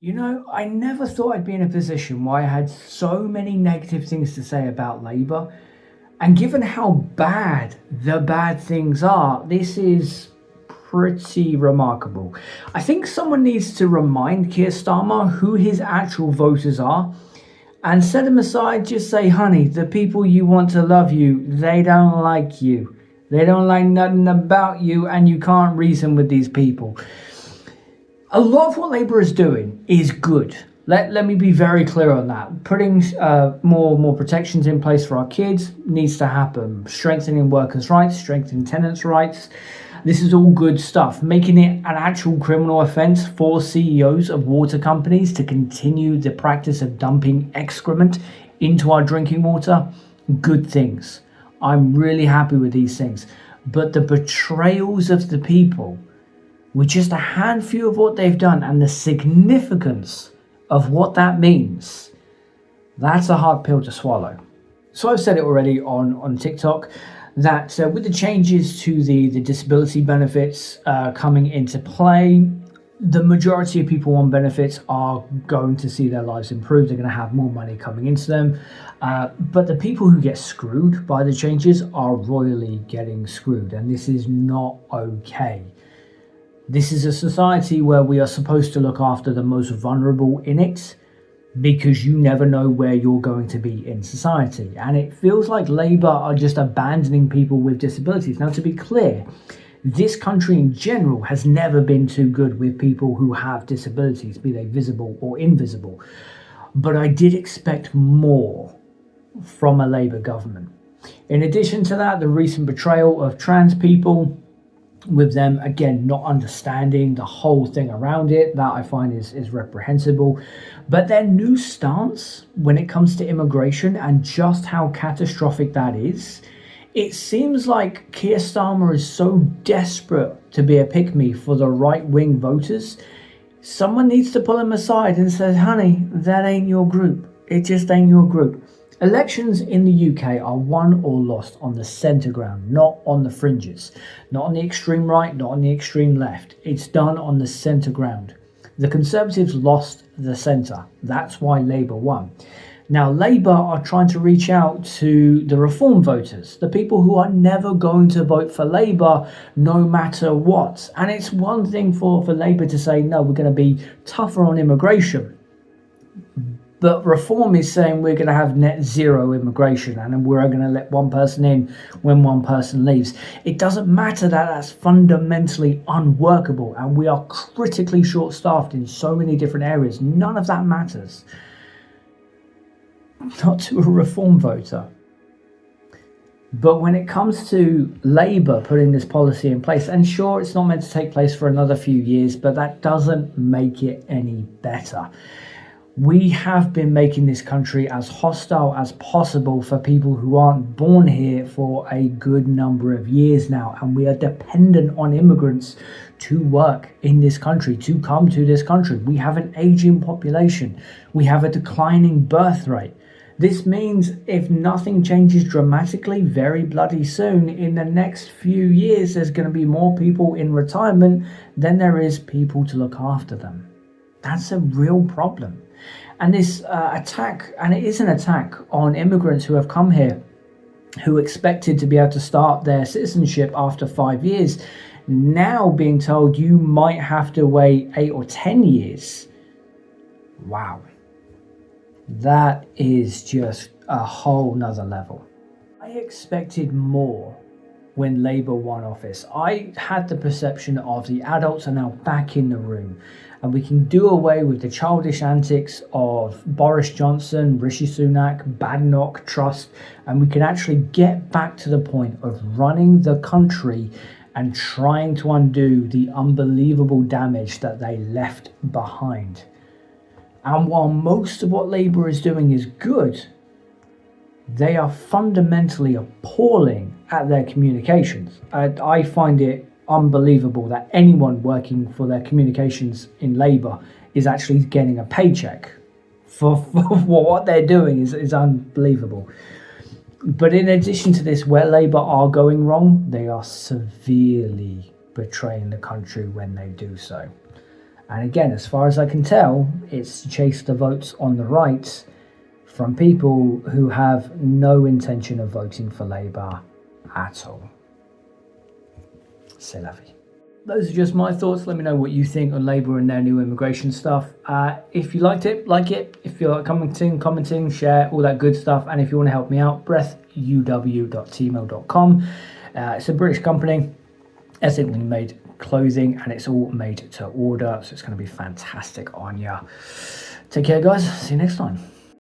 I never thought I'd be in a position where I had so many negative things to say about Labour. And given how bad the bad things are, this is pretty remarkable. I think someone needs to remind Keir Starmer who his actual voters are and set them aside. Just say, honey, the people you want to love you, they don't like you. They don't like nothing about you, and you can't reason with these people. A lot of what Labour is doing is good. Let me be very clear on that. Putting more protections in place for our kids needs to happen. Strengthening workers' rights, strengthening tenants' rights. This is all good stuff. Making it an actual criminal offence for CEOs of water companies to continue the practice of dumping excrement into our drinking water. Good things. I'm really happy with these things. But the betrayals of the people, with just a handful of what they've done and the significance of what that means, that's a hard pill to swallow. So I've said it already on TikTok that with the changes to the disability benefits coming into play, the majority of people on benefits are going to see their lives improve. They're going to have more money coming into them. But the people who get screwed by the changes are royally getting screwed. And this is not okay. This is a society where we are supposed to look after the most vulnerable in it, because you never know where you're going to be in society. And it feels like Labour are just abandoning people with disabilities. Now, to be clear, this country in general has never been too good with people who have disabilities, be they visible or invisible. But I did expect more from a Labour government. In addition to that, the recent betrayal of trans people, with them again not understanding the whole thing around it, that I find is reprehensible. But their new stance when it comes to immigration and just how catastrophic that is, it seems like Keir Starmer is so desperate to be a pick-me for the right-wing voters. Someone needs to pull him aside and say, honey, that ain't your group. It just ain't your group. Elections in the UK are won or lost on the centre ground, not on the fringes, not on the extreme right, not on the extreme left. It's done on the centre ground. The Conservatives lost the centre. That's why Labour won. Now, Labour are trying to reach out to the Reform voters, the people who are never going to vote for Labour no matter what. And it's one thing for Labour to say, no, we're going to be tougher on immigration. But Reform is saying we're going to have net zero immigration and we're going to let one person in when one person leaves. It doesn't matter that that's fundamentally unworkable, and we are critically short-staffed in so many different areas. None of that matters. Not to a Reform voter. But when it comes to Labour putting this policy in place, and sure, it's not meant to take place for another few years, but that doesn't make it any better. We have been making this country as hostile as possible for people who aren't born here for a good number of years now, and we are dependent on immigrants to work in this country, to come to this country. We have an aging population. We have a declining birth rate. This means if nothing changes dramatically very bloody soon, in the next few years, there's going to be more people in retirement than there is people to look after them. That's a real problem. And this attack, and it is an attack on immigrants who have come here, who expected to be able to start their citizenship after 5 years, now being told you might have to wait 8 or 10 years. Wow. That is just a whole nother level. I expected more when Labour won office. I had the perception of the adults are now back in the room, and we can do away with the childish antics of Boris Johnson, Rishi Sunak, Badenoch, Truss, and we can actually get back to the point of running the country and trying to undo the unbelievable damage that they left behind. And while most of what Labour is doing is good, they are fundamentally appalling at their communications. I find it unbelievable that anyone working for their communications in Labour is actually getting a paycheck for what they're doing is unbelievable. But in addition to this, where Labour are going wrong, they are severely betraying the country when they do so. And again, as far as I can tell, it's to chase the votes on the right from people who have no intention of voting for Labour at all. C'est la vie. Those are just my thoughts. Let me know what you think on Labour and their new immigration stuff. If you liked it, like it. If you're commenting, share, all that good stuff. And if you want to help me out, breathuw.tmail.com. It's a British company, ethically made clothing, and it's all made to order. So it's going to be fantastic on ya. Take care, guys. See you next time.